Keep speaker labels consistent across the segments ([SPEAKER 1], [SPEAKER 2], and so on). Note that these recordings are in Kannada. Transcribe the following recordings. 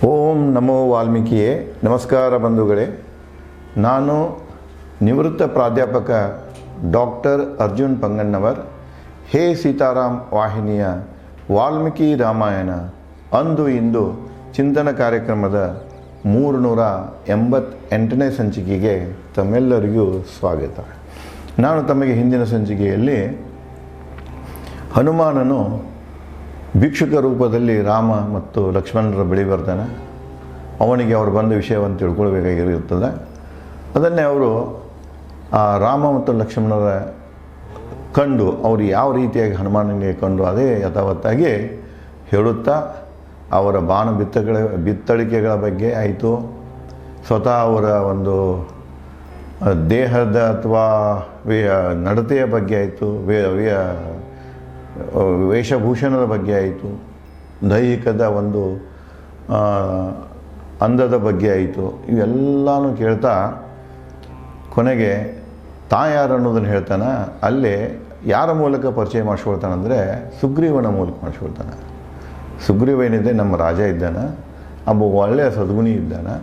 [SPEAKER 1] ಓಂ ನಮೋ ವಾಲ್ಮೀಕಿಯೇ. ನಮಸ್ಕಾರ ಬಂಧುಗಳೇ. ನಾನು ನಿವೃತ್ತ ಪ್ರಾಧ್ಯಾಪಕ ಡಾಕ್ಟರ್ ಅರ್ಜುನ್ ಪಂಗಣ್ಣವರ್. ಹೇ ಸೀತಾರಾಮ್ ವಾಹಿನಿಯ ವಾಲ್ಮೀಕಿ ರಾಮಾಯಣ ಅಂದು ಇಂದು ಚಿಂತನ ಕಾರ್ಯಕ್ರಮದ 388ನೇ ಸಂಚಿಕೆಗೆ ತಮ್ಮೆಲ್ಲರಿಗೂ ಸ್ವಾಗತ. ನಾನು ತಮಗೆ ಹಿಂದಿನ ಸಂಚಿಕೆಯಲ್ಲಿ ಹನುಮಾನನು ಭಿಕ್ಷುಕ ರೂಪದಲ್ಲಿ ರಾಮ ಮತ್ತು ಲಕ್ಷ್ಮಣರ ಬಳಿ ಬರ್ತಾನೆ. ಅವನಿಗೆ ಅವರು ಬಂದ ವಿಷಯವನ್ನು ತಿಳ್ಕೊಳ್ಬೇಕಾಗಿರುತ್ತದೆ. ಅದನ್ನೇ ಅವರು ಆ ರಾಮ ಮತ್ತು ಲಕ್ಷ್ಮಣರ ಕಂಡು ಅವರು ಯಾವ ರೀತಿಯಾಗಿ ಹನುಮಾನನಿಗೆ ಕಂಡು ಅದೇ ಯಥಾವತ್ತಾಗಿ ಹೇಳುತ್ತಾ ಅವರ ಬಾಣ ಬಿತ್ತಳಿಕೆಗಳ ಬಗ್ಗೆ ಆಯಿತು, ಸ್ವತಃ ಅವರ ಒಂದು ದೇಹದ ಅಥವಾ ನಡತೆಯ ಬಗ್ಗೆ ಆಯಿತು, ವೇಷಭೂಷಣದ ಬಗ್ಗೆ ಆಯಿತು, ದೈಹಿಕದ ಒಂದು ಅಂದದ ಬಗ್ಗೆ ಆಯಿತು. ಇವೆಲ್ಲನೂ ಕೇಳ್ತಾ ಕೊನೆಗೆ ಯಾರು ಅನ್ನೋದನ್ನು ಹೇಳ್ತಾನೆ. ಅಲ್ಲೇ ಯಾರ ಮೂಲಕ ಪರಿಚಯ ಮಾಡಿಸ್ಕೊಳ್ತಾನಂದರೆ ಸುಗ್ರೀವನ ಮೂಲಕ ಮಾಡಿಸ್ಕೊಳ್ತಾನೆ. ಸುಗ್ರೀವ ಏನಿದೆ ನಮ್ಮ ರಾಜ ಇದ್ದಾನೆ, ಒಬ್ಬ ಒಳ್ಳೆಯ ಸದ್ಗುಣಿ ಇದ್ದಾನೆ.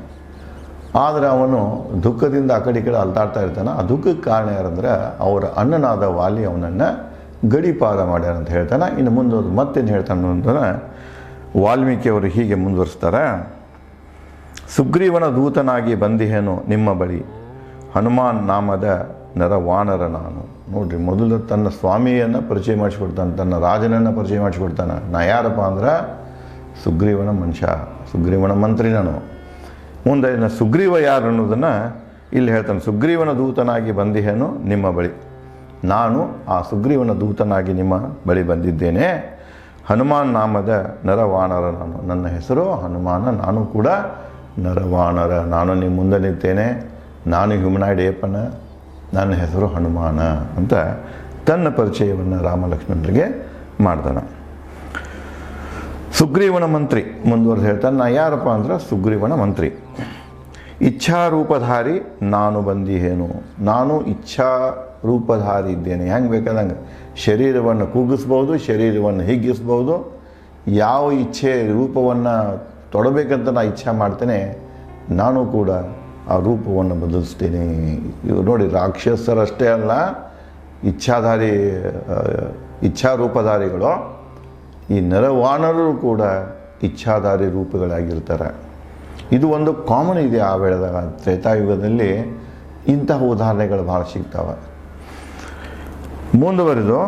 [SPEAKER 1] ಆದರೆ ಅವನು ದುಃಖದಿಂದ ಆ ಕಡೆ ಈ ಕಡೆ ಅಲ್ದಾಡ್ತಾ ಇರ್ತಾನೆ. ಆ ದುಃಖಕ್ಕೆ ಕಾರಣ ಯಾರಂದ್ರೆ ಅವರ ಅಣ್ಣನಾದ ವಾಲಿ ಅವನನ್ನು ಗಡೀಪಾರ ಮಾಡ್ಯಾರ ಅಂತ ಹೇಳ್ತಾನೆ. ಇನ್ನು ಮುಂದೆ ಮತ್ತೇನು ಹೇಳ್ತಾನೆ ಅಂತಂದ್ರೆ ವಾಲ್ಮೀಕಿಯವರು ಹೀಗೆ ಮುಂದುವರಿಸ್ತಾರೆ. ಸುಗ್ರೀವನ ದೂತನಾಗಿ ಬಂದಿಹೇನು ನಿಮ್ಮ ಬಳಿ, ಹನುಮಾನ್ ನಾಮದ ನರವಾನರ ನಾನು. ನೋಡ್ರಿ, ಮೊದಲು ತನ್ನ ಸ್ವಾಮಿಯನ್ನು ಪರಿಚಯ ಮಾಡಿಸ್ಕೊಡ್ತಾನೆ, ತನ್ನ ರಾಜನನ್ನು ಪರಿಚಯ ಮಾಡಿಸ್ಕೊಡ್ತಾನೆ. ನಾ ಯಾರಪ್ಪ ಅಂದ್ರೆ ಸುಗ್ರೀವನ ಮನುಷ್ಯ, ಸುಗ್ರೀವನ ಮಂತ್ರಿ ನಾನು. ಮುಂದೆ ಸುಗ್ರೀವ ಯಾರು ಅನ್ನೋದನ್ನು ಇಲ್ಲಿ ಹೇಳ್ತಾನೆ. ಸುಗ್ರೀವನ ದೂತನಾಗಿ ಬಂದಿಹೇನು ನಿಮ್ಮ ಬಳಿ, ನಾನು ಆ ಸುಗ್ರೀವನ ದೂತನಾಗಿ ನಿಮ್ಮ ಬಳಿ ಬಂದಿದ್ದೇನೆ. ಹನುಮಾನ್ ನಾಮದ ನರವಾನರ ನಾನು. ನನ್ನ ಹೆಸರು ಹನುಮಾನ, ನಾನು ಕೂಡ ನರವಾನರ. ನಾನು ನಿಮ್ಮ ಮುಂದೆ ನಿಂತೇನೆ. ನಾನು ಹ್ಯುಮನಾಯ್ಡ್ ಏಪನ, ನನ್ನ ಹೆಸರು ಹನುಮಾನ ಅಂತ ತನ್ನ ಪರಿಚಯವನ್ನು ರಾಮ ಲಕ್ಷ್ಮಣರಿಗೆ ಮಾಡ್ತಾನೆ. ಸುಗ್ರೀವನ ಮಂತ್ರಿ ಮುಂದುವರೆದು ಹೇಳ್ತಾನೆ. ನಾ ಯಾರಪ್ಪ ಅಂದ್ರೆ ಸುಗ್ರೀವನ ಮಂತ್ರಿ. ಇಚ್ಛಾರೂಪಧಾರಿ ನಾನು ಬಂದಿಹೇನು. ನಾನು ಇಚ್ಛಾ ರೂಪಧಾರಿ ಇದ್ದೇನೆ. ಹೆಂಗೆ ಬೇಕಾದಂಗೆ ಶರೀರವನ್ನು ಕುಗ್ಗಿಸ್ಬೋದು, ಶರೀರವನ್ನು ಹಿಗ್ಗಿಸ್ಬೋದು. ಯಾವ ಇಚ್ಛೆ ರೂಪವನ್ನು ತೊಡಬೇಕಂತ ನಾನು ಇಚ್ಛೆ ಮಾಡ್ತೇನೆ, ನಾನು ಕೂಡ ಆ ರೂಪವನ್ನು ಬದಲಿಸ್ತೇನೆ. ಇವು ನೋಡಿ, ರಾಕ್ಷಸರಷ್ಟೇ ಅಲ್ಲ, ಇಚ್ಛಾರೂಪಧಾರಿಗಳು, ಈ ನರವಾನರರು ಕೂಡ ಇಚ್ಛಾಧಾರಿ ರೂಪಗಳಾಗಿರ್ತಾರೆ. ಇದು ಒಂದು ಕಾಮನ್ ಇದೆ ಆ ವೇಳೆದಾಗ. ತ್ರೇತಾಯುಗದಲ್ಲಿ ಇಂತಹ ಉದಾಹರಣೆಗಳು ಭಾಳ ಸಿಗ್ತವೆ. ಮುಂದುವರೆದು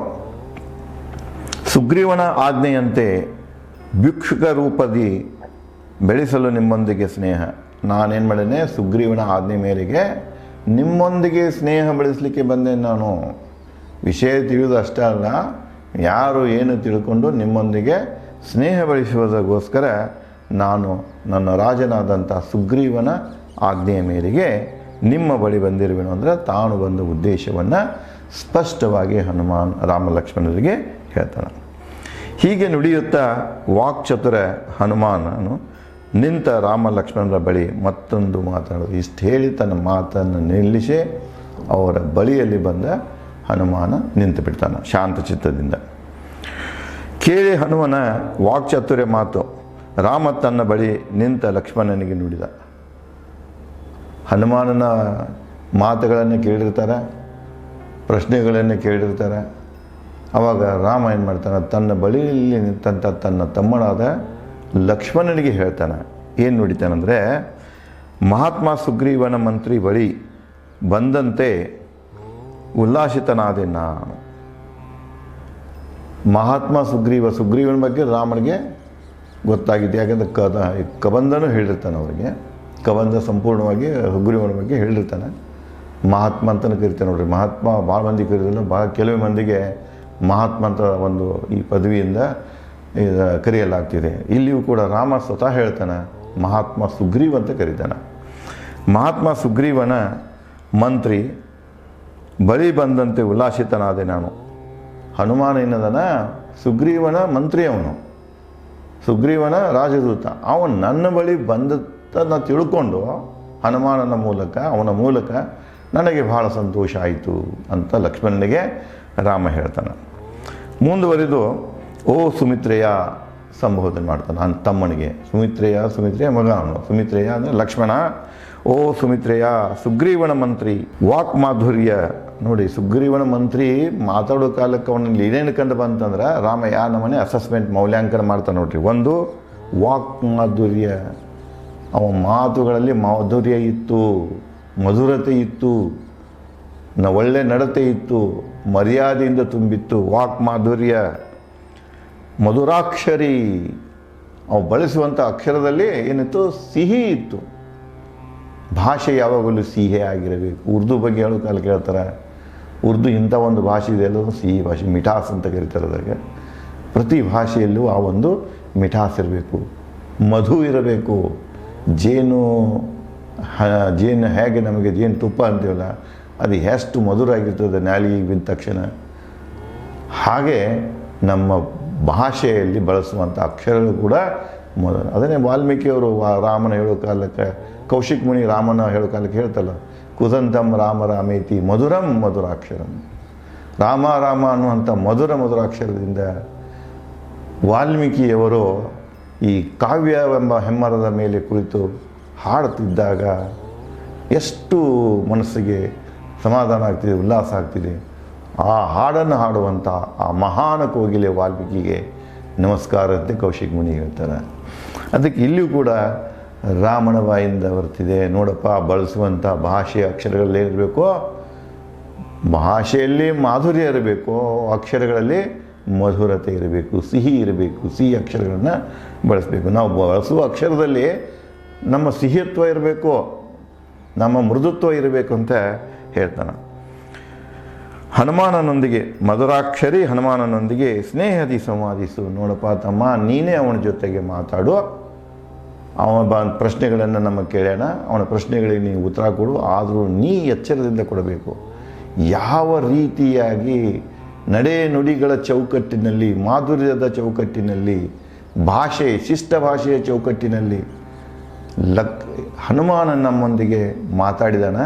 [SPEAKER 1] ಸುಗ್ರೀವನ ಆಜ್ಞೆಯಂತೆ ಭಿಕ್ಷುಕ ರೂಪದಿ ಬೆಳೆಸಲು ನಿಮ್ಮೊಂದಿಗೆ ಸ್ನೇಹ. ನಾನೇನು ಮಾಡೇನೆ, ಸುಗ್ರೀವನ ಆಜ್ಞೆ ಮೇರೆಗೆ ನಿಮ್ಮೊಂದಿಗೆ ಸ್ನೇಹ ಬೆಳೆಸಲಿಕ್ಕೆ ಬಂದೆ. ನಾನು ವಿಷಯ ತಿಳಿದು ಅಷ್ಟೇ ಅಲ್ಲ, ಯಾರು ಏನು ತಿಳ್ಕೊಂಡು ನಿಮ್ಮೊಂದಿಗೆ ಸ್ನೇಹ ಬೆಳೆಸುವುದಕ್ಕೋಸ್ಕರ ನಾನು ನನ್ನ ರಾಜನಾದಂಥ ಸುಗ್ರೀವನ ಆಜ್ಞೆಯ ಮೇರೆಗೆ ನಿಮ್ಮ ಬಳಿ ಬಂದಿರುವೆನು ಅಂದರೆ ತಾನು ಬಂದ ಉದ್ದೇಶವನ್ನು ಸ್ಪಷ್ಟವಾಗಿ ಹನುಮಾನ್ ರಾಮ ಲಕ್ಷ್ಮಣರಿಗೆ ಹೇಳ್ತಾನೆ. ಹೀಗೆ ನುಡಿಯುತ್ತಾ ವಾಕ್ಚತುರ ಹನುಮಾನನು ನಿಂತ ರಾಮ ಲಕ್ಷ್ಮಣರ ಬಳಿ ಮತ್ತೊಂದು ಮಾತಾಡೋದು. ಇಷ್ಟು ಹೇಳಿ ತನ್ನ ಮಾತನ್ನು ನಿಲ್ಲಿಸಿ ಅವರ ಬಳಿಯಲ್ಲಿ ಬಂದ ಹನುಮಾನ ನಿಂತು ಬಿಡ್ತಾನೆ ಶಾಂತ ಚಿತ್ತದಿಂದ. ಕೇಳಿ ಹನುಮನ ವಾಕ್ಚಾತುರ್ಯ ಮಾತು ರಾಮ ತನ್ನ ಬಳಿ ನಿಂತ ಲಕ್ಷ್ಮಣನಿಗೆ ನುಡಿದ. ಹನುಮಾನನ ಮಾತುಗಳನ್ನು ಕೇಳಿರ್ತಾರೆ, ಪ್ರಶ್ನೆಗಳನ್ನು ಕೇಳಿರ್ತಾರೆ. ಆವಾಗ ರಾಮ ಏನು ಮಾಡ್ತಾನೆ, ತನ್ನ ಬಳಿಯಲ್ಲಿ ನಿಂತಂಥ ತನ್ನ ತಮ್ಮನಾದ ಲಕ್ಷ್ಮಣನಿಗೆ ಹೇಳ್ತಾನೆ. ಏನು ನುಡಿತಾನಂದರೆ, ಮಹಾತ್ಮ ಸುಗ್ರೀವನ ಮಂತ್ರಿ ಬಳಿ ಬಂದಂತೆ ಉಲ್ಲಾಸಿತನಾದೆ ನಾನು. ಮಹಾತ್ಮ ಸುಗ್ರೀವನ ಬಗ್ಗೆ ರಾಮನಿಗೆ ಗೊತ್ತಾಗಿದೆ. ಯಾಕೆಂದರೆ ಕಬಂಧನೂ ಹೇಳಿರ್ತಾನೆ ಅವರಿಗೆ. ಕಬಂಧ ಸಂಪೂರ್ಣವಾಗಿ ಸುಗ್ರೀವನ ಬಗ್ಗೆ ಹೇಳಿರ್ತಾನೆ. ಮಹಾತ್ಮ ಅಂತಲೂ ಕರಿತಾನೆ. ನೋಡ್ರಿ, ಮಹಾತ್ಮ ಭಾಳ ಮಂದಿ ಕರೀದಿಲ್ಲ, ಭಾಳ ಕೆಲವೇ ಮಂದಿಗೆ ಮಹಾತ್ಮ ಅಂತ ಒಂದು ಈ ಪದವಿಯಿಂದ ಕರೆಯಲಾಗ್ತಿದೆ. ಇಲ್ಲಿಯೂ ಕೂಡ ರಾಮ ಸ್ವತಃ ಹೇಳ್ತಾನೆ, ಮಹಾತ್ಮ ಸುಗ್ರೀವ ಅಂತ ಕರೀತಾನೆ. ಮಹಾತ್ಮ ಸುಗ್ರೀವನ ಮಂತ್ರಿ ಬಳಿ ಬಂದಂತೆ ಉಲ್ಲಾಸಿತನಾದೆ ನಾನು. ಹನುಮಾನ ಏನದನ ಸುಗ್ರೀವನ ಮಂತ್ರಿ, ಅವನು ಸುಗ್ರೀವನ ರಾಜದೂತ. ಅವನು ನನ್ನ ಬಳಿ ಬಂದದ್ದನ್ನು ತಿಳ್ಕೊಂಡು ಹನುಮಾನನ ಮೂಲಕ, ಅವನ ಮೂಲಕ ನನಗೆ ಬಹಳ ಸಂತೋಷ ಆಯಿತು ಅಂತ ಲಕ್ಷ್ಮಣನಿಗೆ ರಾಮ ಹೇಳ್ತಾನೆ. ಮುಂದುವರಿದು, ಓ ಸುಮಿತ್ರೆಯ ಸಂಬೋಧನೆ ಮಾಡ್ತಾನೆ ನನ್ನ ತಮ್ಮನಿಗೆ. ಸುಮಿತ್ರೆಯ ಮಗ ಅವನು. ಸುಮಿತ್ರೆಯ ಅಂದರೆ ಲಕ್ಷ್ಮಣ. ಓ ಸುಮಿತ್ರೆಯ, ಸುಗ್ರೀವನ ಮಂತ್ರಿ ವಾಕ್ ಮಾಧುರ್ಯ. ನೋಡಿ, ಸುಗ್ರೀವನ ಮಂತ್ರಿ ಮಾತಾಡೋ ಕಾಲಕ್ಕೆ ಅವನಲ್ಲಿ ಏನೇನು ಕಂಡು ಬಂತಂದ್ರೆ ರಾಮಯ್ಯ ನಮ್ಮನೆ ಅಸೆಸ್ಮೆಂಟ್ ಮೌಲ್ಯಾಂಕನ ಮಾಡ್ತಾನೆ ನೋಡ್ರಿ. ಒಂದು, ವಾಕ್ ಮಾಧುರ್ಯ. ಅವನ ಮಾತುಗಳಲ್ಲಿ ಮಾಧುರ್ಯ ಇತ್ತು, ಮಧುರತೆ ಇತ್ತು, ಒಳ್ಳೆ ನಡತೆ ಇತ್ತು, ಮರ್ಯಾದೆಯಿಂದ ತುಂಬಿತ್ತು. ವಾಕ್ ಮಾಧುರ್ಯ. ಮಧುರಾಕ್ಷರಿ. ಅವು ಬಳಸುವಂಥ ಅಕ್ಷರದಲ್ಲಿ ಏನಿತ್ತು? ಸಿಹಿ ಇತ್ತು. ಭಾಷೆ ಯಾವಾಗಲೂ ಸಿಹಿ ಆಗಿರಬೇಕು. ಉರ್ದು ಬಗ್ಗೆ ಹೇಳೋ ಕಾಲ ಕೇಳ್ತಾರೆ. ಉರ್ದು ಇಂಥ ಒಂದು ಭಾಷೆ ಇದೆ, ಎಲ್ಲರೂ ಸಿಹಿ ಭಾಷೆ, ಮಿಠಾಸ್ ಅಂತ ಕರೀತಾರೆ ಅದ್ರಾಗೆ. ಪ್ರತಿ ಭಾಷೆಯಲ್ಲೂ ಆ ಒಂದು ಮಿಠಾಸ್ ಇರಬೇಕು, ಮಧು ಇರಬೇಕು. ಜೇನು ಹೇಗೆ ನಮಗೆ ಜೇನು ತುಪ್ಪ ಅಂತೀವಲ್ಲ, ಅದು ಎಷ್ಟು ಮಧುರ ಆಗಿರ್ತದೆ ನಾಲಿಗೆಗೆ ಬಿದ್ದ ತಕ್ಷಣ. ಹಾಗೆ ನಮ್ಮ ಭಾಷೆಯಲ್ಲಿ ಬಳಸುವಂಥ ಅಕ್ಷರಗಳು ಕೂಡ ಅದನ್ನೇ ವಾಲ್ಮೀಕಿಯವರು ರಾಮನ ಹೇಳೋ ಕಾಲಕ್ಕೆ, ಕೌಶಿಕ್ ಮುನಿ ರಾಮನ ಹೇಳೋ ಕಾಲಕ್ಕೆ ಹೇಳ್ತಲ್ಲ, ಕುಸಂತಂ ರಾಮ ರಾಮೇತಿ ಮಧುರಂ ಮಧುರಾಕ್ಷರಂ. ರಾಮ ರಾಮ ಅನ್ನುವಂಥ ಮಧುರಾಕ್ಷರದಿಂದ ವಾಲ್ಮೀಕಿಯವರು ಈ ಕಾವ್ಯವೆಂಬ ಹೆಮ್ಮರದ ಮೇಲೆ ಕುಳಿತು ಹಾಡುತ್ತಿದ್ದಾಗ ಎಷ್ಟು ಮನಸ್ಸಿಗೆ ಸಮಾಧಾನ ಆಗ್ತಿದೆ, ಉಲ್ಲಾಸ ಆಗ್ತಿದೆ. ಆ ಹಾಡನ್ನು ಹಾಡುವಂಥ ಆ ಮಹಾನ ಕೋಗಿಲೆ ವಾಲ್ಮೀಕಿಗೆ ನಮಸ್ಕಾರ ಅಂತ ಕೌಶಿಕ್ ಮುನಿ ಹೇಳ್ತಾರೆ. ಅದಕ್ಕೆ ಇಲ್ಲಿಯೂ ಕೂಡ ರಾಮನ ಬಾಯಿಂದ ಬರ್ತಿದೆ. ನೋಡಪ್ಪ, ಬಳಸುವಂಥ ಭಾಷೆಯ ಅಕ್ಷರಗಳೇನಿರಬೇಕು, ಭಾಷೆಯಲ್ಲಿ ಮಾಧುರ್ಯ ಇರಬೇಕು, ಅಕ್ಷರಗಳಲ್ಲಿ ಮಧುರತೆ ಇರಬೇಕು, ಸಿಹಿ ಇರಬೇಕು. ಸಿಹಿ ಅಕ್ಷರಗಳನ್ನು ಬಳಸಬೇಕು. ನಾವು ಬಳಸುವ ಅಕ್ಷರದಲ್ಲಿ ನಮ್ಮ ಸಿಹಿತ್ವ ಇರಬೇಕು, ನಮ್ಮ ಮೃದುತ್ವ ಇರಬೇಕು ಅಂತ ಹೇಳ್ತಾನೆ. ಹನುಮಾನನೊಂದಿಗೆ ಮಧುರಾಕ್ಷರಿ ಹನುಮಾನನೊಂದಿಗೆ ಸ್ನೇಹದಿ ಸಂವಾದಿಸು. ನೋಡಪ್ಪ ತಮ್ಮ, ನೀನೇ ಅವನ ಜೊತೆಗೆ ಮಾತಾಡು. ಅವನ ಪ್ರಶ್ನೆಗಳನ್ನು ನಮ್ಮ ಕೇಳೋಣ, ಅವನ ಪ್ರಶ್ನೆಗಳಿಗೆ ನೀವು ಉತ್ತರ ಕೊಡು. ಆದರೂ ನೀ ಎಚ್ಚರದಿಂದ ಕೊಡಬೇಕು. ಯಾವ ರೀತಿಯಾಗಿ ನಡೆ ನುಡಿಗಳ ಚೌಕಟ್ಟಿನಲ್ಲಿ, ಮಾಧುರ್ಯದ ಚೌಕಟ್ಟಿನಲ್ಲಿ, ಶಿಷ್ಟ ಭಾಷೆಯ ಚೌಕಟ್ಟಿನಲ್ಲಿ ಹನುಮಾನ ನಮ್ಮೊಂದಿಗೆ ಮಾತಾಡಿದಾನ,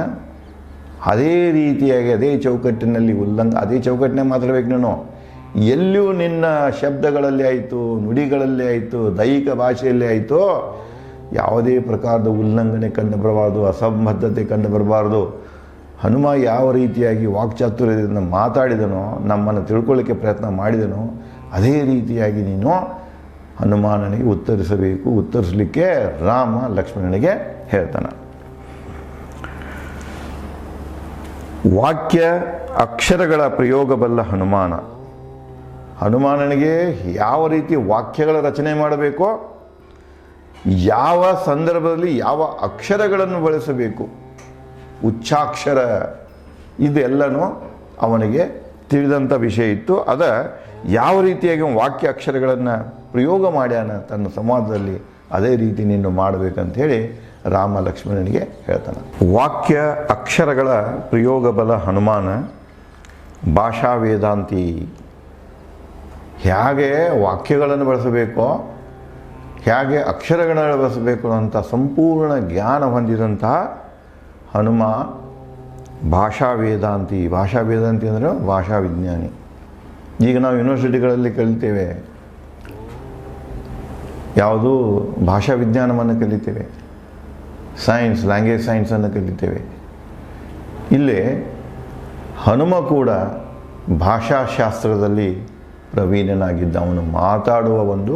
[SPEAKER 1] ಅದೇ ರೀತಿಯಾಗಿ ಅದೇ ಚೌಕಟ್ಟಿನಲ್ಲಿ ಅದೇ ಚೌಕಟ್ಟಿನಾಗ ಮಾತಾಡಬೇಕು. ನೀನು ಎಲ್ಲಿಯೂ ನಿನ್ನ ಶಬ್ದಗಳಲ್ಲಿ ಆಯಿತು, ನುಡಿಗಳಲ್ಲಿ ಆಯಿತು, ದೈಹಿಕ ಭಾಷೆಯಲ್ಲಿ ಆಯಿತು, ಯಾವುದೇ ಪ್ರಕಾರದ ಉಲ್ಲಂಘನೆ ಕಂಡು ಬರಬಾರ್ದು, ಅಸಂಬದ್ಧತೆ ಕಂಡು ಬರಬಾರ್ದು. ಹನುಮ ಯಾವ ರೀತಿಯಾಗಿ ವಾಕ್ಚಾತುರ್ಯದಿಂದ ಮಾತಾಡಿದನೋ, ನಮ್ಮನ್ನು ತಿಳ್ಕೊಳ್ಳಿಕ್ಕೆ ಪ್ರಯತ್ನ ಮಾಡಿದನೋ, ಅದೇ ರೀತಿಯಾಗಿ ನೀನು ಹನುಮಾನನಿಗೆ ಉತ್ತರಿಸಬೇಕು. ಉತ್ತರಿಸಲಿಕ್ಕೆ ರಾಮ ಲಕ್ಷ್ಮಣನಿಗೆ ಹೇಳ್ತಾನೆ. ವಾಕ್ಯ ಅಕ್ಷರಗಳ ಪ್ರಯೋಗಬಲ್ಲ ಹನುಮಾನನಿಗೆ ಯಾವ ರೀತಿ ವಾಕ್ಯಗಳ ರಚನೆ ಮಾಡಬೇಕೋ, ಯಾವ ಸಂದರ್ಭದಲ್ಲಿ ಯಾವ ಅಕ್ಷರಗಳನ್ನು ಬಳಸಬೇಕು, ಉಚ್ಚಾಕ್ಷರ, ಇದೆಲ್ಲನೂ ಅವನಿಗೆ ತಿಳಿದಂಥ ವಿಷಯ ಇತ್ತು. ಯಾವ ರೀತಿಯಾಗಿ ವಾಕ್ಯ ಅಕ್ಷರಗಳನ್ನು ಪ್ರಯೋಗ ಮಾಡ್ಯಾನ ತನ್ನ ಸಂವಾದದಲ್ಲಿ, ಅದೇ ರೀತಿ ನೀನು ಮಾಡಬೇಕಂಥೇಳಿ ರಾಮ ಲಕ್ಷ್ಮಣನಿಗೆ ಹೇಳ್ತಾನೆ. ವಾಕ್ಯ ಅಕ್ಷರಗಳ ಪ್ರಯೋಗ ಬಲ ಹನುಮಾನ ಭಾಷಾ ವೇದಾಂತಿ. ಹೇಗೆ ವಾಕ್ಯಗಳನ್ನು ಬಳಸಬೇಕೋ, ಹೇಗೆ ಅಕ್ಷರಗಳನ್ನು ಬಳಸಬೇಕು ಅಂತ ಸಂಪೂರ್ಣ ಜ್ಞಾನ ಹೊಂದಿದಂತಹ ಹನುಮ ಭಾಷಾ ವೇದಾಂತಿ. ಭಾಷಾ ವೇದಾಂತಿ ಅಂದರೆ ಭಾಷಾ ವಿಜ್ಞಾನಿ. ಈಗ ನಾವು ಯೂನಿವರ್ಸಿಟಿಗಳಲ್ಲಿ ಕಲಿತೇವೆ, ಯಾವುದು ಭಾಷಾ ವಿಜ್ಞಾನವನ್ನು ಕಲಿತೇವೆ, ಸೈನ್ಸ್, ಲ್ಯಾಂಗ್ವೇಜ್ ಸೈನ್ಸನ್ನು ಕಲಿತೇವೆ. ಇಲ್ಲೇ ಹನುಮ ಕೂಡ ಭಾಷಾಶಾಸ್ತ್ರದಲ್ಲಿ ಪ್ರವೀಣನಾಗಿದ್ದ. ಅವನು ಮಾತಾಡುವ ಒಂದು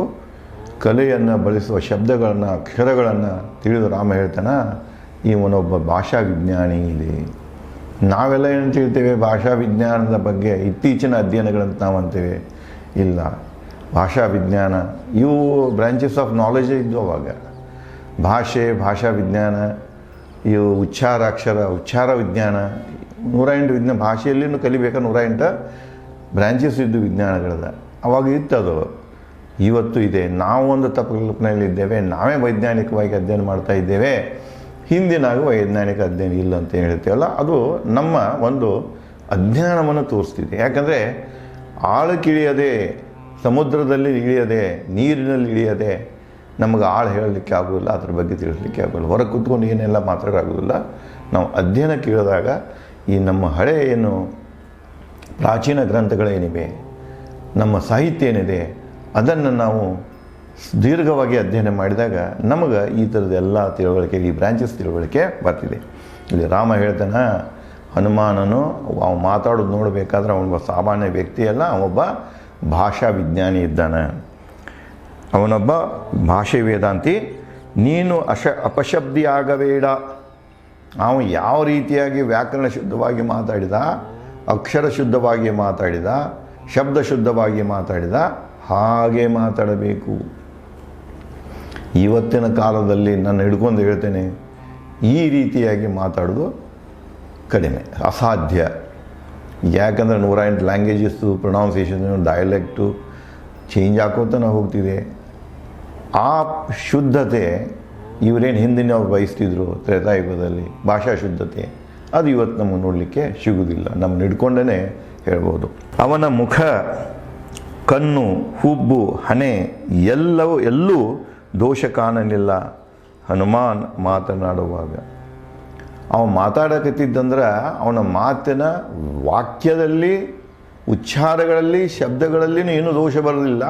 [SPEAKER 1] ಕಲೆಯನ್ನು ಬಳಸುವ ಶಬ್ದಗಳನ್ನು, ಅಕ್ಷರಗಳನ್ನು ತಿಳಿದು ರಾಮ ಹೇಳ್ತಾನೆ, ಇವನೊಬ್ಬ ಭಾಷಾ ವಿಜ್ಞಾನಿ ಇದೆ. ನಾವೆಲ್ಲ ಏನು ತಿಳ್ತೇವೆ ಭಾಷಾ ವಿಜ್ಞಾನದ ಬಗ್ಗೆ, ಇತ್ತೀಚಿನ ಅಧ್ಯಯನಗಳಂತ ನಾವು ಅಂತೇವೆ. ಇಲ್ಲ, ಭಾಷಾ ವಿಜ್ಞಾನ ಇವು ಬ್ರಾಂಚಸ್ ಆಫ್ ನಾಲೆಜೇ ಇದ್ದು ಅವಾಗ. ಭಾಷಾ ವಿಜ್ಞಾನ, ಇವು ಉಚ್ಚಾರ ವಿಜ್ಞಾನ, 108 ವಿಜ್ಞಾನ. ಭಾಷೆಯಲ್ಲಿನೂ ಕಲಿಬೇಕಾ 108 ಬ್ರಾಂಚಸ್ ಇದ್ದು ವಿಜ್ಞಾನಗಳದ. ಅವಾಗ ಇತ್ತದು, ಇವತ್ತು ಇದೆ. ನಾವು ಒಂದು ತಪ್ಪುಕಲ್ಪನೆಯಲ್ಲಿದ್ದೇವೆ, ನಾವೇ ವೈಜ್ಞಾನಿಕವಾಗಿ ಅಧ್ಯಯನ ಮಾಡ್ತಾ ಇದ್ದೇವೆ, ಹಿಂದಿನಾಗ ವೈಜ್ಞಾನಿಕ ಅಧ್ಯಯನ ಇಲ್ಲ ಅಂತ ಹೇಳ್ತೇವಲ್ಲ, ಅದು ನಮ್ಮ ಒಂದು ಅಜ್ಞಾನವನ್ನು ತೋರಿಸ್ತಿದೆ. ಯಾಕಂದರೆ ಆಳಕ್ಕಿಳಿಯದೆ, ಸಮುದ್ರದಲ್ಲಿ ಇಳಿಯದೆ, ನೀರಿನಲ್ಲಿ ಇಳಿಯದೆ ನಮಗೆ ಆಳು ಹೇಳಲಿಕ್ಕೆ ಆಗೋದಿಲ್ಲ, ಅದ್ರ ಬಗ್ಗೆ ತಿಳಿಸ್ಲಿಕ್ಕೆ ಆಗೋಲ್ಲ. ಹೊರಗೆ ಕೂತ್ಕೊಂಡು ಏನೆಲ್ಲ ಮಾತಾಡೋಕ್ಕಾಗೋದಿಲ್ಲ. ನಾವು ಅಧ್ಯಯನಕ್ಕೆ ಇಳಿದಾಗ ಈ ನಮ್ಮ ಹಳೆ ಏನು ಪ್ರಾಚೀನ ಗ್ರಂಥಗಳೇನಿವೆ, ನಮ್ಮ ಸಾಹಿತ್ಯ ಏನಿದೆ, ಅದನ್ನು ನಾವು ದೀರ್ಘವಾಗಿ ಅಧ್ಯಯನ ಮಾಡಿದಾಗ ನಮಗೆ ಈ ಥರದ ಎಲ್ಲ ತಿಳುವಳಿಕೆ, ಈ ಬ್ರಾಂಚಸ್ ತಿಳುವಳಿಕೆ ಬರ್ತಿದೆ. ಇಲ್ಲಿ ರಾಮ ಹೇಳ್ತಾನೆ, ಹನುಮಾನನು ಅವ ಮಾತಾಡೋದು ನೋಡಬೇಕಾದ್ರೆ ಅವನೊಬ್ಬ ಸಾಮಾನ್ಯ ವ್ಯಕ್ತಿ ಅಲ್ಲ, ಅವನೊಬ್ಬ ಭಾಷಾ ವಿಜ್ಞಾನಿ ಇದ್ದಾನೆ, ಅವನೊಬ್ಬ ಭಾಷೆ ವೇದಾಂತಿ. ನೀನು ಅಪಶಬ್ದಿ ಆಗಬೇಡ. ಅವನು ಯಾವ ರೀತಿಯಾಗಿ ವ್ಯಾಕರಣ ಶುದ್ಧವಾಗಿ ಮಾತಾಡಿದ, ಅಕ್ಷರ ಶುದ್ಧವಾಗಿ ಮಾತಾಡಿದ, ಶಬ್ದ ಶುದ್ಧವಾಗಿ ಮಾತಾಡಿದ, ಹಾಗೆ ಮಾತಾಡಬೇಕು. ಇವತ್ತಿನ ಕಾಲದಲ್ಲಿ ನಾನು ಹಿಡ್ಕೊಂಡು ಹೇಳ್ತೇನೆ, ಈ ರೀತಿಯಾಗಿ ಮಾತಾಡೋದು ಕಡಿಮೆ, ಅಸಾಧ್ಯ. ಯಾಕಂದರೆ 108 ಲ್ಯಾಂಗ್ವೇಜಸ್ಸು, ಪ್ರೊನೌನ್ಸಿಯೇಷನು, ಡಯಲೆಕ್ಟು ಚೇಂಜ್ ಆಕೋತಾನೆ ಹೋಗ್ತಿದೆ. ಆ ಶುದ್ಧತೆ ಇವರೇನು ಹಿಂದಿನವ್ರು ಬಯಸ್ತಿದ್ರು ತ್ರೇತಾಯುಗದಲ್ಲಿ, ಭಾಷಾ ಶುದ್ಧತೆ, ಅದು ಇವತ್ತು ನಮಗೆ ನೋಡಲಿಕ್ಕೆ ಸಿಗುವುದಿಲ್ಲ. ನಮ್ಮನ್ನು ಹಿಡ್ಕೊಂಡೇ ಹೇಳ್ಬೋದು. ಅವನ ಮುಖ, ಕಣ್ಣು, ಹುಬ್ಬು, ಹಣೆ ಎಲ್ಲೂ ದೋಷ ಕಾಣಲಿಲ್ಲ ಹನುಮಾನ್ ಮಾತನಾಡುವಾಗ. ಅವನು ಮಾತಾಡಕತ್ತಿದ್ದಂದ್ರೆ ಅವನ ಮಾತಿನ ವಾಕ್ಯದಲ್ಲಿ, ಉಚ್ಚಾರಗಳಲ್ಲಿ, ಶಬ್ದಗಳಲ್ಲಿನೂ ಏನೂ ದೋಷ ಬರಲಿಲ್ಲ.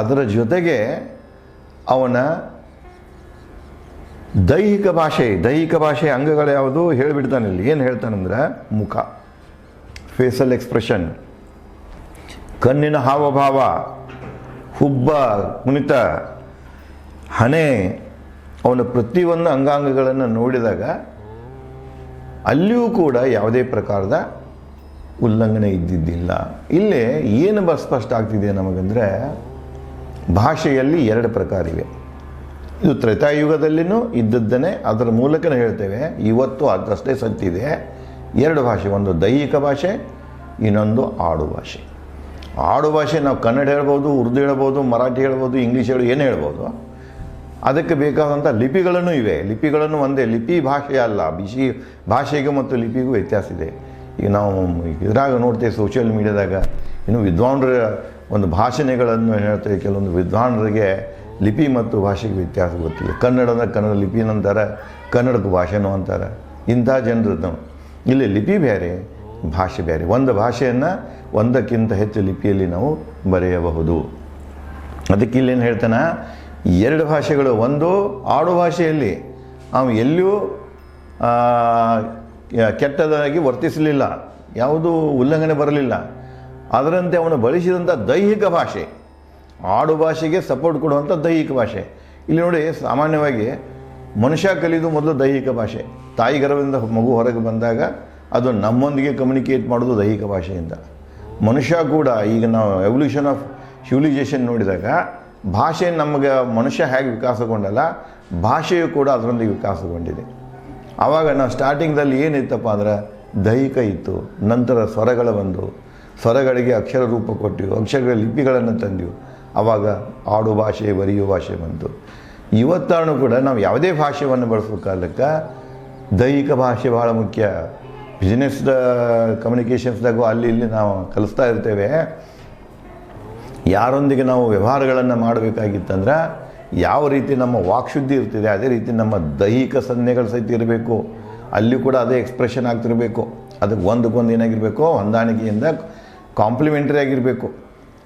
[SPEAKER 1] ಅದರ ಜೊತೆಗೆ ಅವನ ದೈಹಿಕ ಭಾಷೆ ಅಂಗಗಳು ಯಾವುದು ಹೇಳಿಬಿಡ್ತಾನೆ. ಇಲ್ಲಿ ಏನು ಹೇಳ್ತಾನಂದ್ರೆ, ಮುಖ, ಫೇಸಲ್ ಎಕ್ಸ್ಪ್ರೆಷನ್, ಕಣ್ಣಿನ ಹಾವಭಾವ, ಹುಬ್ಬ, ಕುಣಿತ, ಹಣೆ, ಅವನ ಪ್ರತಿಯೊಂದು ಅಂಗಾಂಗಗಳನ್ನು ನೋಡಿದಾಗ ಅಲ್ಲಿಯೂ ಕೂಡ ಯಾವುದೇ ಪ್ರಕಾರದ ಉಲ್ಲಂಘನೆ ಇದ್ದಿದ್ದಿಲ್ಲ. ಇಲ್ಲೇ ಏನು ಸ್ಪಷ್ಟ ಆಗ್ತಿದೆ ನಮಗಂದರೆ, ಭಾಷೆಯಲ್ಲಿ 2 ಪ್ರಕಾರ ಇವೆ. ಇದು ತ್ರೇತಾಯುಗದಲ್ಲಿನೂ ಇದ್ದದ್ದನ್ನೇ ಅದರ ಮೂಲಕನೇ ಹೇಳ್ತೇವೆ. ಇವತ್ತು ಅದರಷ್ಟೇ ಸತ್ತಿದೆ. 2 ಭಾಷೆ, ಒಂದು ದೈಹಿಕ ಭಾಷೆ, ಇನ್ನೊಂದು ಆಡು ಭಾಷೆ. ಆಡು ಭಾಷೆ ನಾವು ಕನ್ನಡ ಹೇಳ್ಬೋದು, ಉರ್ದು ಹೇಳ್ಬೋದು, ಮರಾಠಿ ಹೇಳ್ಬೋದು, ಇಂಗ್ಲೀಷ್ ಏನು ಹೇಳ್ಬೋದು. ಅದಕ್ಕೆ ಬೇಕಾದಂಥ ಲಿಪಿಗಳನ್ನು ಇವೆ. ಲಿಪಿಗಳನ್ನು ಒಂದೇ, ಲಿಪಿ ಭಾಷೆ ಅಲ್ಲ. ಭಾಷೆಗೆ ಮತ್ತು ಲಿಪಿಗೂ ವ್ಯತ್ಯಾಸ ಇದೆ. ಈಗ ನಾವು ಇದ್ರಾಗ ನೋಡ್ತೇವೆ, ಸೋಷಿಯಲ್ ಮೀಡಿಯಾದಾಗ ಇನ್ನು ವಿದ್ವಾಂಸರ ಒಂದು ಭಾಷಣೆಗಳನ್ನು ಹೇಳ್ತೇವೆ. ಕೆಲವೊಂದು ವಿದ್ವಾಂಸರಿಗೆ ಲಿಪಿ ಮತ್ತು ಭಾಷೆಗೆ ವ್ಯತ್ಯಾಸ ಗೊತ್ತಿಲ್ಲ. ಕನ್ನಡ ಲಿಪಿನ ಅಂತಾರೆ, ಕನ್ನಡಕ್ಕೆ ಭಾಷೆನೂ ಅಂತಾರೆ. ಇಂಥ ಜನರದ್ದು ಇಲ್ಲಿ ಲಿಪಿ ಬೇರೆ, ಭಾಷೆ ಬೇರೆ. ಒಂದು ಭಾಷೆಯನ್ನು ಒಂದಕ್ಕಿಂತ ಹೆಚ್ಚು ಲಿಪಿಯಲ್ಲಿ ನಾವು ಬರೆಯಬಹುದು. ಅದಕ್ಕೆ ಇಲ್ಲೇನು ಹೇಳ್ತಾನೆ, 2 ಭಾಷೆಗಳು. ಒಂದು ಆಡು ಭಾಷೆಯಲ್ಲಿ ಅವನು ಎಲ್ಲಿಯೂ ಕೆಟ್ಟದಾಗಿ ವರ್ತಿಸಲಿಲ್ಲ, ಯಾವುದೂ ಉಲ್ಲಂಘನೆ ಬರಲಿಲ್ಲ. ಅದರಂತೆ ಅವನು ಬಳಸಿದಂಥ ದೈಹಿಕ ಭಾಷೆ, ಆಡು ಭಾಷೆಗೆ ಸಪೋರ್ಟ್ ಕೊಡುವಂಥ ದೈಹಿಕ ಭಾಷೆ. ಇಲ್ಲಿ ನೋಡಿ, ಸಾಮಾನ್ಯವಾಗಿ ಮನುಷ್ಯ ಕಲಿಯೋದು ಮೊದಲು ದೈಹಿಕ ಭಾಷೆ. ತಾಯಿ ಗರ್ಭದಿಂದ ಮಗು ಹೊರಗೆ ಬಂದಾಗ ಅದು ನಮ್ಮೊಂದಿಗೆ ಕಮ್ಯುನಿಕೇಟ್ ಮಾಡೋದು ದೈಹಿಕ ಭಾಷೆಯಿಂದ. ಮನುಷ್ಯ ಕೂಡ ಈಗ ನಾವು ಎವಲ್ಯೂಷನ್ ಆಫ್ ಸಿವಿಲೈಸೇಷನ್ ನೋಡಿದಾಗ ಭಾಷೆ ನಮಗೆ ಮನುಷ್ಯ ಹೇಗೆ ವಿಕಾಸಗೊಂಡಲ್ಲ, ಭಾಷೆಯು ಕೂಡ ಅದರೊಂದಿಗೆ ವಿಕಾಸಗೊಂಡಿದೆ. ಆವಾಗ ನಾವು ಸ್ಟಾರ್ಟಿಂಗ್ದಲ್ಲಿ ಏನಿತ್ತಪ್ಪ ಅಂದ್ರೆ ದೈಹಿಕ ಇತ್ತು, ನಂತರ ಸ್ವರಗಳ ಬಂದು, ಸ್ವರಗಳಿಗೆ ಅಕ್ಷರ ರೂಪ ಕೊಟ್ಟಿವು, ಅಕ್ಷರಗಳ ಲಿಪಿಗಳನ್ನು ತಂದೆವು. ಆವಾಗ ಆಡು ಭಾಷೆ, ಬರೆಯುವ ಭಾಷೆ ಬಂತು. ಇವತ್ತಾನು ಕೂಡ ನಾವು ಯಾವುದೇ ಭಾಷೆಯನ್ನು ಬಳಸುವ ಕಾಲಕ್ಕೆ ದೈಹಿಕ ಭಾಷೆ ಭಾಳ ಮುಖ್ಯ. ಬಿಸ್ನೆಸ್ದ ಕಮ್ಯುನಿಕೇಷನ್ಸ್ದಾಗೂ ಅಲ್ಲಿ ಇಲ್ಲಿ ನಾವು ಕಲಿಸ್ತಾ ಇರ್ತೇವೆ. ಯಾರೊಂದಿಗೆ ನಾವು ವ್ಯವಹಾರಗಳನ್ನು ಮಾಡಬೇಕಾಗಿತ್ತಂದ್ರೆ ಯಾವ ರೀತಿ ನಮ್ಮ ವಾಕ್ಶುದ್ಧಿ ಇರ್ತಿದೆ, ಅದೇ ರೀತಿ ನಮ್ಮ ದೈಹಿಕ ಸನ್ನೆಗಳು ಸಹಿತ ಇರಬೇಕು. ಅಲ್ಲಿ ಕೂಡ ಅದೇ ಎಕ್ಸ್ಪ್ರೆಷನ್ ಆಗ್ತಿರಬೇಕು. ಅದಕ್ಕೆ ಒಂದಕ್ಕೊಂದು ಏನಾಗಿರಬೇಕು, ಹೊಂದಾಣಿಕೆಯಿಂದ ಕಾಂಪ್ಲಿಮೆಂಟರಿ ಆಗಿರಬೇಕು.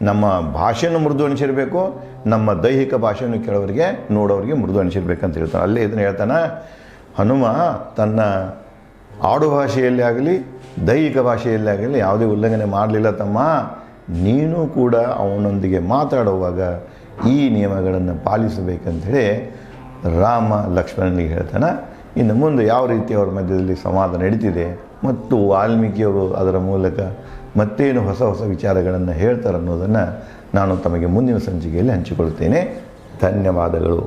[SPEAKER 1] ನಮ್ಮ ಭಾಷೆಯನ್ನು ಮೃದು ಅನಿಸಿರಬೇಕು, ನಮ್ಮ ದೈಹಿಕ ಭಾಷೆಯನ್ನು ಕೇಳೋರಿಗೆ ನೋಡೋರಿಗೆ ಮೃದು ಅನಿಸಿರ್ಬೇಕಂತ ಹೇಳ್ತಾನೆ. ಅಲ್ಲೇ ಇದನ್ನು ಹೇಳ್ತಾನೆ, ಹನುಮ ತನ್ನ ಆಡು ಭಾಷೆಯಲ್ಲಿ ಆಗಲಿ ದೈಹಿಕ ಭಾಷೆಯಲ್ಲಿ ಆಗಲಿ ಯಾವುದೇ ಉಲ್ಲಂಘನೆ ಮಾಡಲಿಲ್ಲ ತಮ್ಮ. ನೀನು ಕೂಡ ಅವನೊಂದಿಗೆ ಮಾತಾಡುವಾಗ ಈ ನಿಯಮಗಳನ್ನು ಪಾಲಿಸಬೇಕಂಥೇಳಿ ರಾಮ ಲಕ್ಷ್ಮಣನಿಗೆ ಹೇಳ್ತಾನೆ. ಇನ್ನು ಮುಂದೆ ಯಾವ ರೀತಿ ಅವರ ಮಧ್ಯದಲ್ಲಿ ಸಂವಾದ ನಡೀತಿದೆ ಮತ್ತು ವಾಲ್ಮೀಕಿಯವರು ಅದರ ಮೂಲಕ ಮತ್ತೇನು ಹೊಸ ಹೊಸ ವಿಚಾರಗಳನ್ನು ಹೇಳ್ತಾರೆ ಅನ್ನೋದನ್ನು ನಾನು ತಮಗೆ ಮುಂದಿನ ಸಂಚಿಕೆಯಲ್ಲಿ ಹಂಚಿಕೊಳ್ತೇನೆ. ಧನ್ಯವಾದಗಳು.